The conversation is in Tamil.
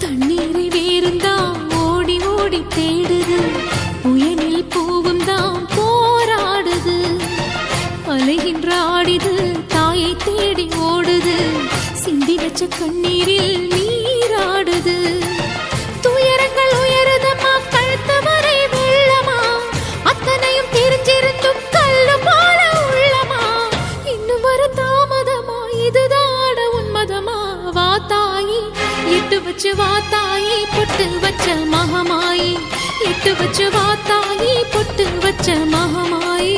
தண்ணீரை வேறுந்தான் ஓடி ஓடி தேடுது, புயலில் பூவும் தான் போராடுது. அலைகின்ற ஆடிது தாயை தேடி ஓடுது, சிந்தி வச்ச கண்ணீரில் நீராடுது. துயரங்கள் உயருதம்மா கழுத்து வரை வெள்ளமா, அத்தனையும் தெரிஞ்சிருந்தும் கல்லு போல உள்ளமா. இன்னும் வர தாமதமா, இதுதான உன்மதமா? வா தாயி, எட்டு வச்சு வா தாயி, பொட்டு வச்ச மகமாயி. எட்டு வச்சு வா தாயி, பொட்டு வச்ச மகமாயி.